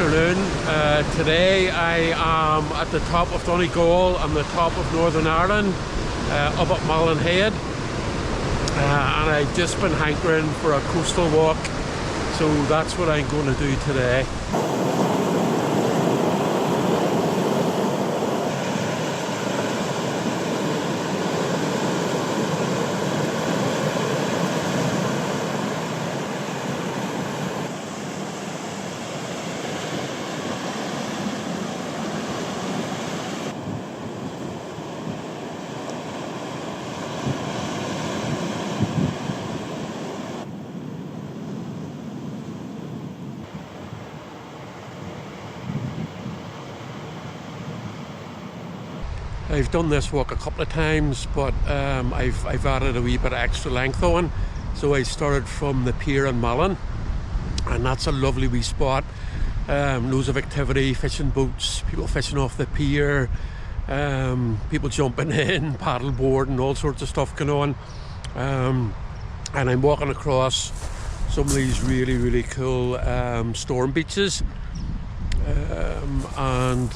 afternoon. Today I am at the top of Donegal and the top of Northern Ireland, up at Malin Head, and I've just been hankering for a coastal walk, so that's what I'm going to do today. I've done this walk a couple of times, but I've added a wee bit of extra length on. So I started from the pier in Malin, and that's a lovely wee spot. Loads of activity, fishing boats, people fishing off the pier, people jumping in, paddle boarding, all sorts of stuff going on. And I'm walking across some of these really cool storm beaches, and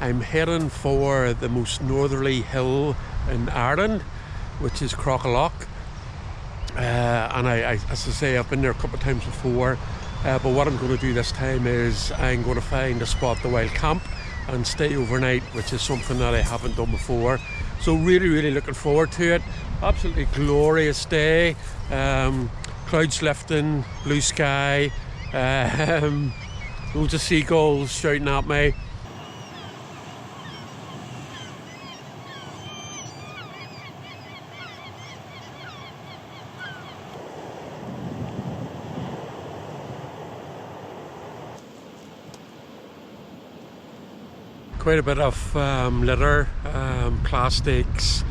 I'm heading for the most northerly hill in Ireland, which is Crock-a-lock. And as I say, I've been there a couple of times before, but what I'm going to do this time is I'm going to find a spot to wild camp and stay overnight, which is something that I haven't done before. So really looking forward to it. Absolutely glorious day, clouds lifting, blue sky, loads of seagulls shouting at me. Quite a bit of litter, plastics,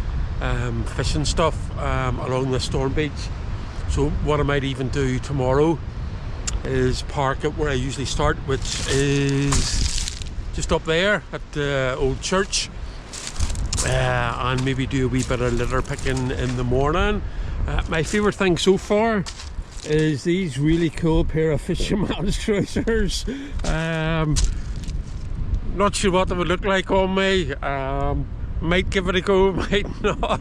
fishing stuff along the storm beach. So what I might even do tomorrow is park it where I usually start, which is just up there at the old church, and maybe do a wee bit of litter picking in the morning. My favourite thing so far is these really cool pair of fisherman's trousers. Not sure what they would look like on me. Might give it a go, might not.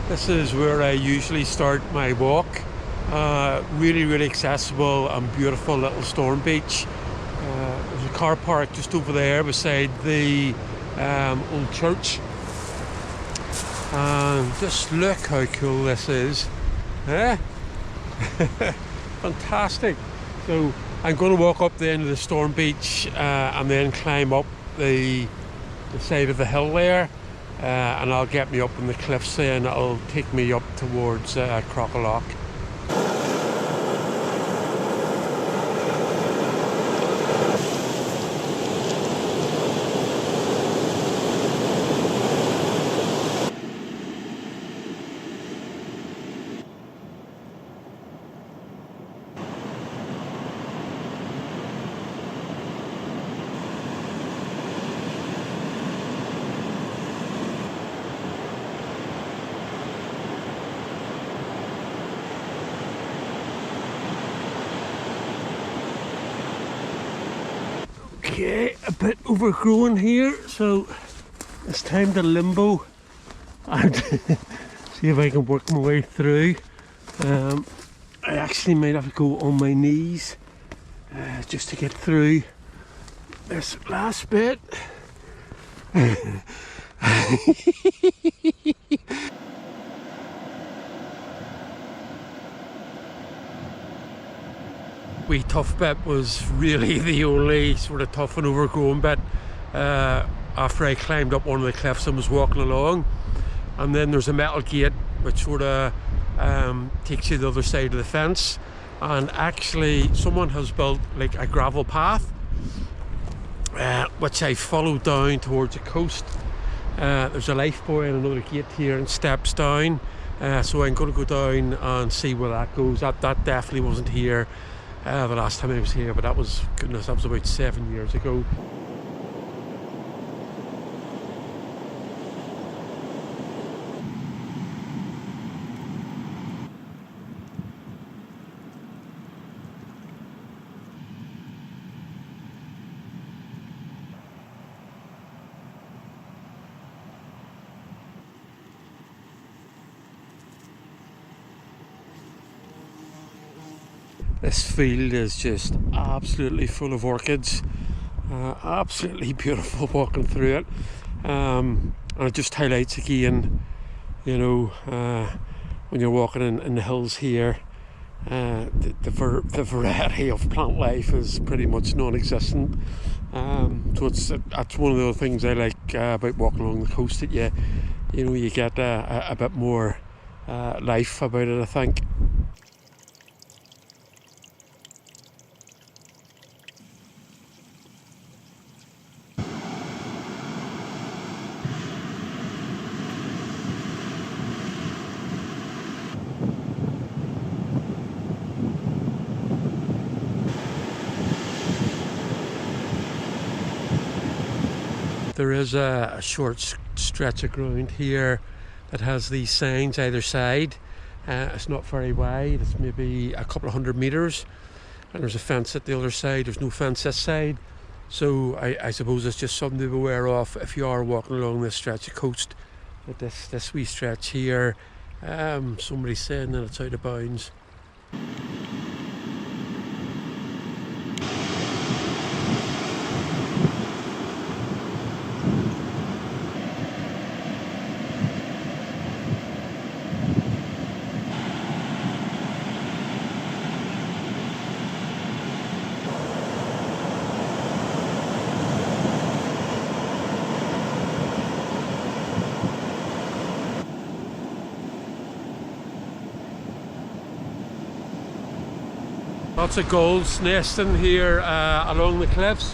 This is where I usually start my walk. Really accessible and beautiful little storm beach. There's a car park just over there beside the old church. And just look how cool this is. Eh? Fantastic. So I'm going to walk up the end of the storm beach and then climb up the side of the hill there. And I'll get me up on the cliffs there, and it'll take me up towards Crock-a-lock. Okay, a bit overgrown here, so it's time to limbo and see if I can work my way through. I actually might have to go on my knees just to get through this last bit. Wee tough bit was really the only sort of tough and overgrown bit. After I climbed up one of the cliffs and was walking along, and then there's a metal gate which sort of takes you to the other side of the fence, and actually someone has built like a gravel path which I followed down towards the coast. There's a life buoy and another gate here and steps down, so I'm going to go down and see where that goes. That definitely wasn't here the last time I was here, but that was, goodness, that was about 7 years ago. This field is just absolutely full of orchids, absolutely beautiful walking through it, and it just highlights again, you know, when you're walking in the hills here, the variety of plant life is pretty much non-existent. So that's one of the other things I like about walking along the coast, that you know, you get a bit more life about it, I think. There is a short stretch of ground here that has these signs either side. It's not very wide, it's maybe a couple of 100 metres, and there's a fence at the other side. There's no fence this side, so I suppose it's just something to be aware of if you are walking along this stretch of coast. But this wee stretch here, somebody's saying that it's out of bounds. Lots of gulls nesting here along the cliffs,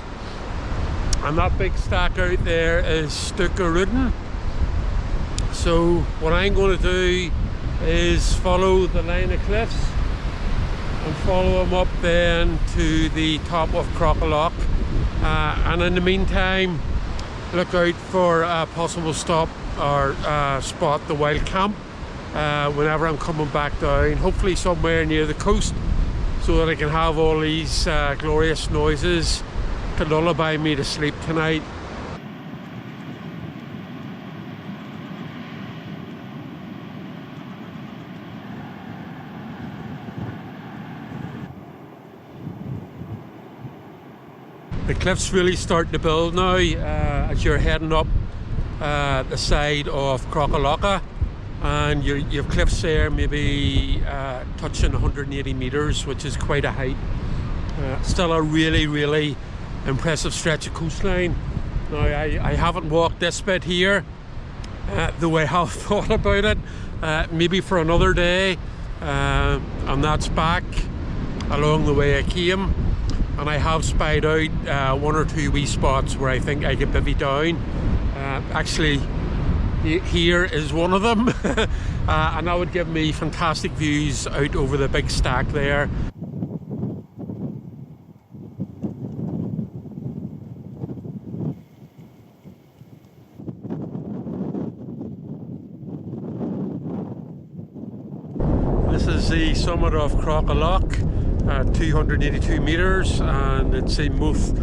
and that big stack out there is Stuckarudden. So what I'm going to do is follow the line of cliffs and follow them up then to the top of Crock-a-lock, and in the meantime look out for a possible stop or spot the wild camp whenever I'm coming back down, hopefully somewhere near the coast, so that I can have all these glorious noises to lullaby me to sleep tonight. The cliff's really starting to build now as you're heading up the side of Crockalough, and you have cliffs there maybe touching 180 metres, which is quite a height. Still a really impressive stretch of coastline. Now I haven't walked this bit here the way I've thought about it, maybe for another day, and that's back along the way I came, and I have spied out one or two wee spots where I think I could bivvy down. Actually, here is one of them, and that would give me fantastic views out over the big stack there. This is the summit of Croc-a-lock, 282 metres, and it's the most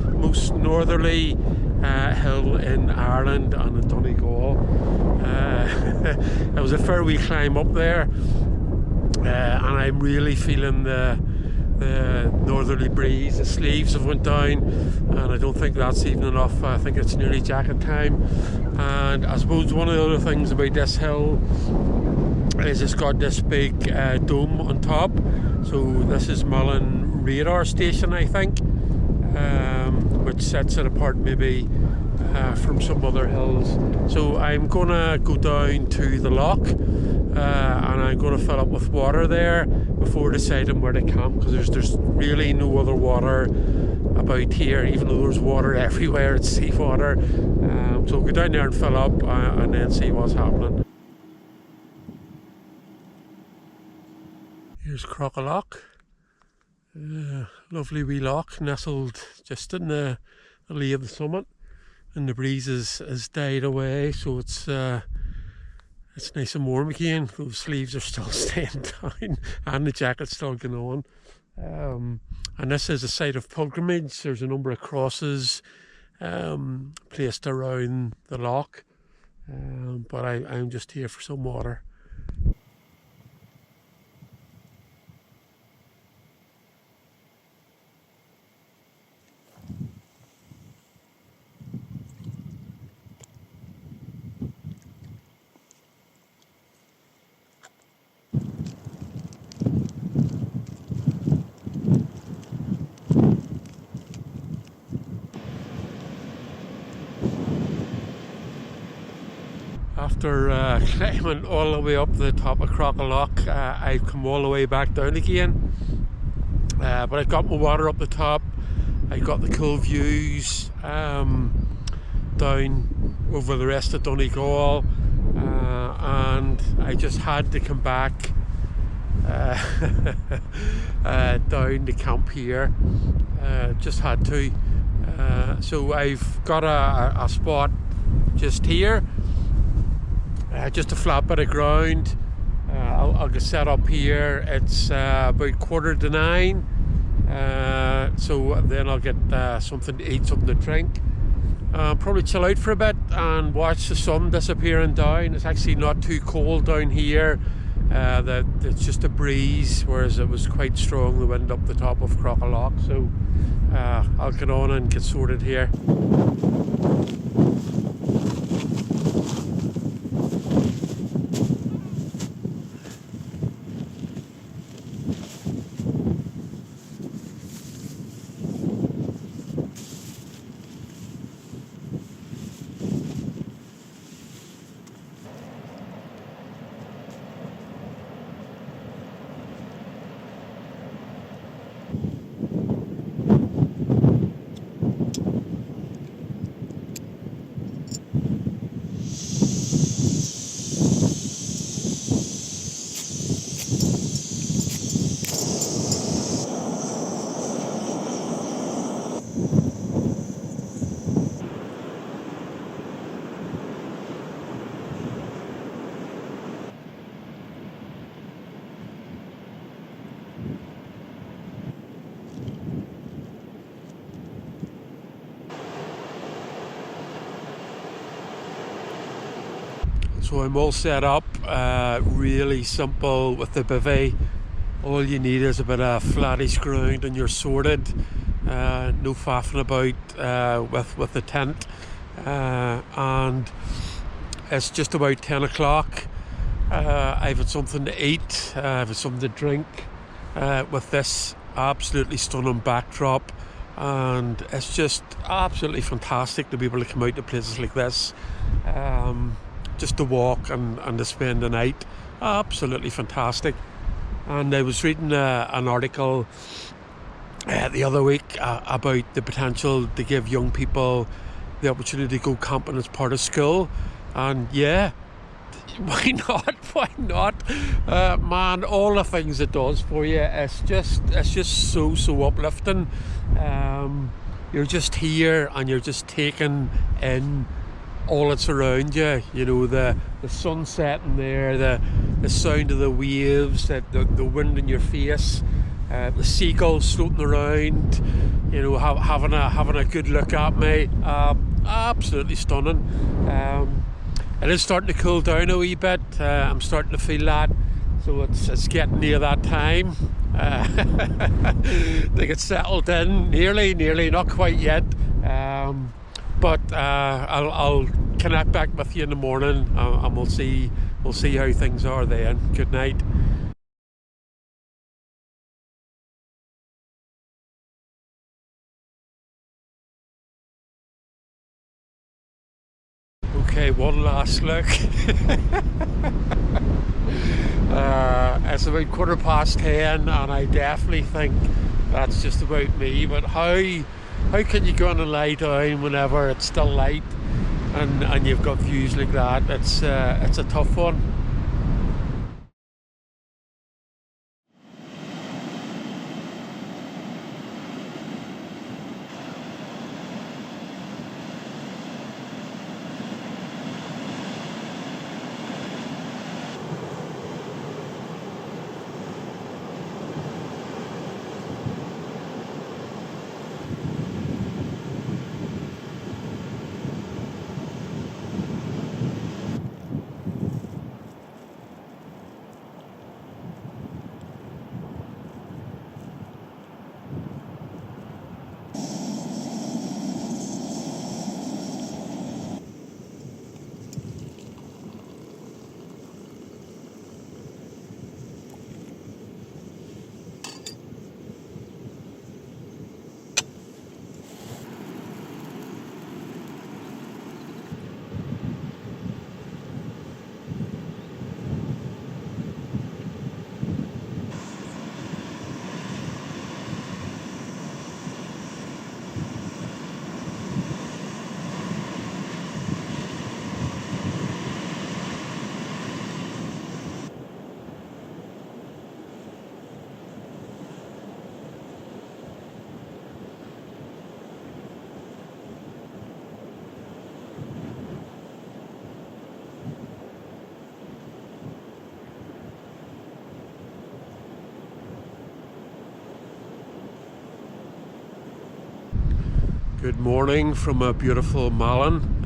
northerly hill in Ireland and in Donegal. It was a fair wee climb up there, and I'm really feeling the northerly breeze. The sleeves have went down, and I don't think that's even enough. I think it's nearly jacket time. And I suppose one of the other things about this hill is it's got this big dome on top. So this is Malin radar station, I think, which sets it apart maybe from some other hills. So I'm gonna go down to the loch, and I'm gonna fill up with water there before deciding where to camp, because there's really no other water about here, even though there's water everywhere. It's seawater. So go down there and fill up, and then see what's happening. Here's Crock-a-lock. Lovely wee loch nestled just in the lee of the summit, and the breeze has died away, so it's nice and warm again. Those sleeves are still staying down and the jacket's still going on. And this is a site of pilgrimage. There's a number of crosses placed around the loch, but I'm just here for some water. After climbing all the way up the top of Crockalough, I've come all the way back down again. But I've got my water up the top. I got the cool views down over the rest of Donegal, and I just had to come back down to camp here. Just had to. So I've got a spot just here. Just a flat bit of ground. I'll get set up here. It's about 9:15, so then I'll get something to eat, something to drink. Probably chill out for a bit and watch the sun disappearing down. It's actually not too cold down here. It's just a breeze, whereas it was quite strong, the wind up the top of Crockalough. So I'll get on and get sorted here. So I'm all set up, really simple with the bivy. All you need is a bit of flattish ground and you're sorted. No faffing about with the tent. And it's just about 10 o'clock. I've had something to eat, I've had something to drink with this absolutely stunning backdrop. And it's just absolutely fantastic to be able to come out to places like this. Just to walk and to spend the night. Absolutely fantastic. And I was reading an article the other week about the potential to give young people the opportunity to go camping as part of school. And yeah, why not? Why not? Man, all the things it does for you, it's just so uplifting. You're just here and you're just taking in all that's around you. You know, the sun setting there, the sound of the waves, the wind in your face, the seagulls floating around, you know, having a good look at me. Absolutely stunning. It is starting to cool down a wee bit. I'm starting to feel that, so it's getting near that time. They get settled in, nearly, not quite yet. But I'll connect back with you in the morning, and we'll see how things are then. Good night. one last look. It's about 10:15 and I definitely think that's just about me. But how can you go on and lie down whenever it's still light and you've got views like that? It's a tough one. Good morning from a beautiful Malin.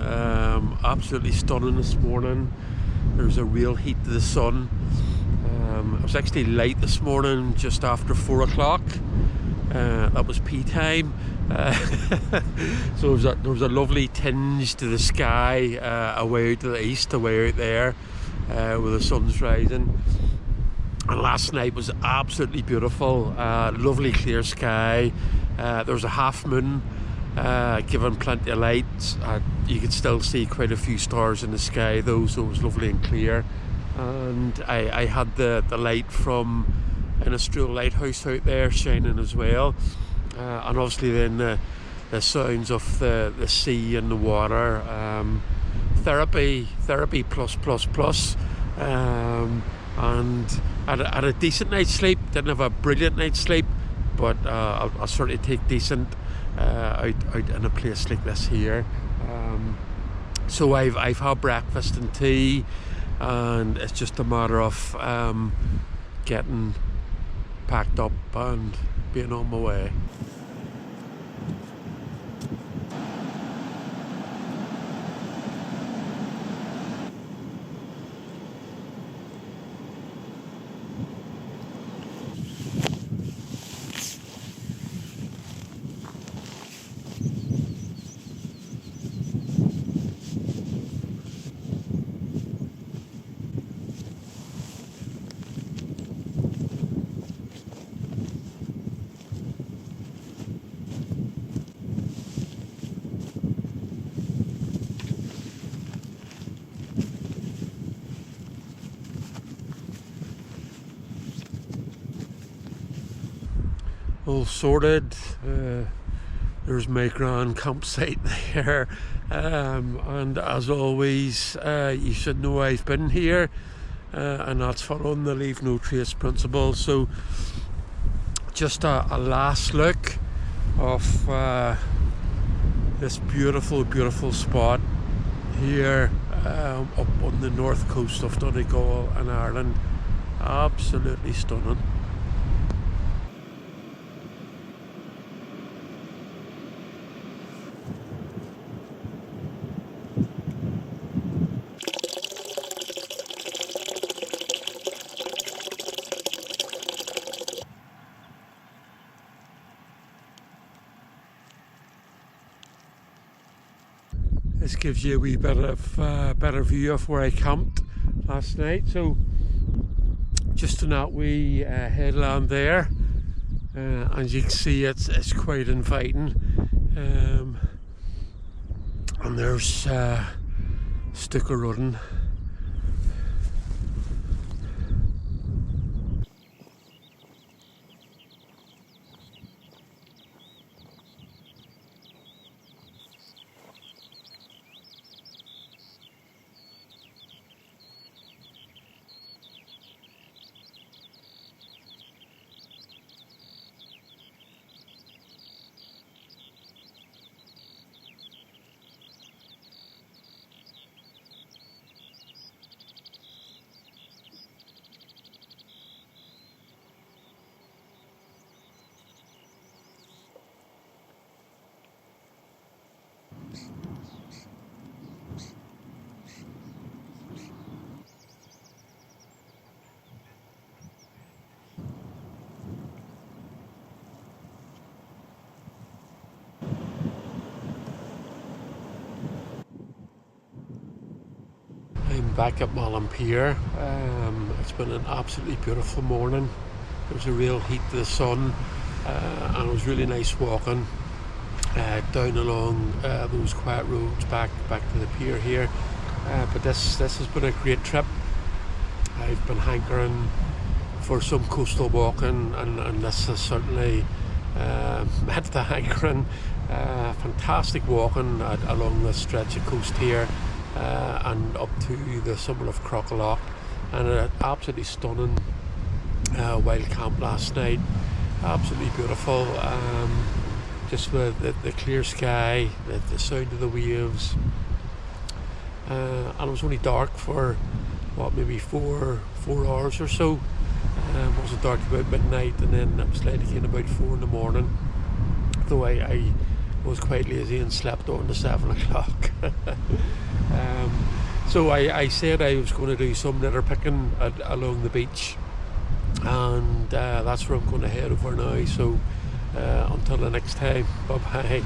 Absolutely stunning this morning. There's a real heat to the sun. It was actually late this morning, just after 4 o'clock. That was pea time. So there was a lovely tinge to the sky away out to the east, away out there where the sun's rising. And last night was absolutely beautiful. Lovely clear sky. There was a half moon. Given plenty of light, you could still see quite a few stars in the sky though, so it was lovely and clear. And I had the light from an Australian lighthouse out there shining as well, and obviously then the sounds of the sea and the water. Therapy plus. And had a decent night's sleep. Didn't have a brilliant night's sleep, but I'll certainly take decent out in a place like this here. So I've had breakfast and tea, and it's just a matter of getting packed up and being on my way. All sorted. There's my grand campsite there, and as always, you should know I've been here, and that's following the leave no trace principle. So just a last look of this beautiful spot here up on the north coast of Donegal in Ireland. Absolutely stunning. This gives you a wee bit of better view of where I camped last night. So just in that wee headland there, as you can see, it's quite inviting, and there's Stuck a running. I'm back at Malin Pier. It's been an absolutely beautiful morning. There was a real heat to the sun, and it was really nice walking down along those quiet roads back to the pier here. But this has been a great trip. I've been hankering for some coastal walking, and this has certainly met the hankering. Fantastic walking along this stretch of coast here. And up to the summit of Crock-a-lock, and an absolutely stunning wild camp last night. Absolutely beautiful, just with the clear sky, the sound of the waves, and it was only dark for what, maybe four hours or so. It wasn't dark about midnight, and then it was light again about 4 in the morning, though I was quite lazy and slept on to 7 o'clock. So I said I was going to do some litter picking along the beach, and that's where I'm going to head over now. So until the next time, bye bye.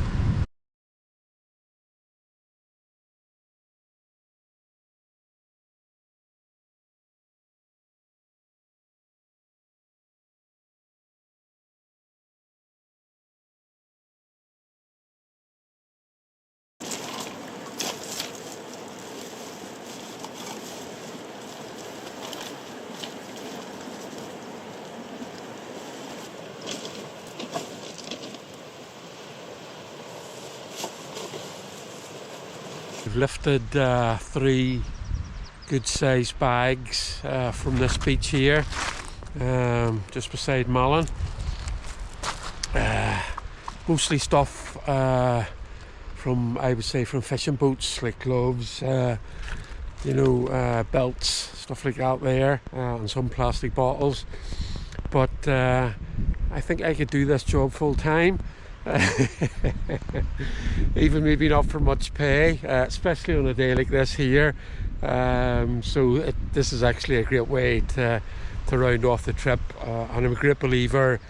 We've lifted 3 good sized bags from this beach here, just beside Malin. Mostly stuff from, I would say, from fishing boats, like gloves, belts, stuff like that there, and some plastic bottles. But I think I could do this job full time. Even maybe not for much pay, especially on a day like this here. This is actually a great way to round off the trip, and I'm a great believer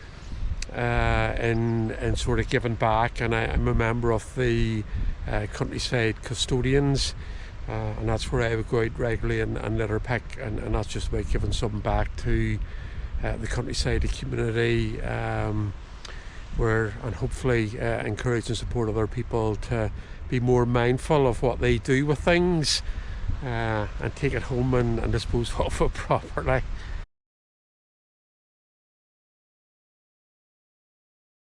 in sort of giving back, and I'm a member of the countryside custodians, and that's where I would go out regularly and litter pick, and that's just about giving something back to the countryside, the community, and hopefully encourage and support other people to be more mindful of what they do with things, and take it home and dispose of it properly.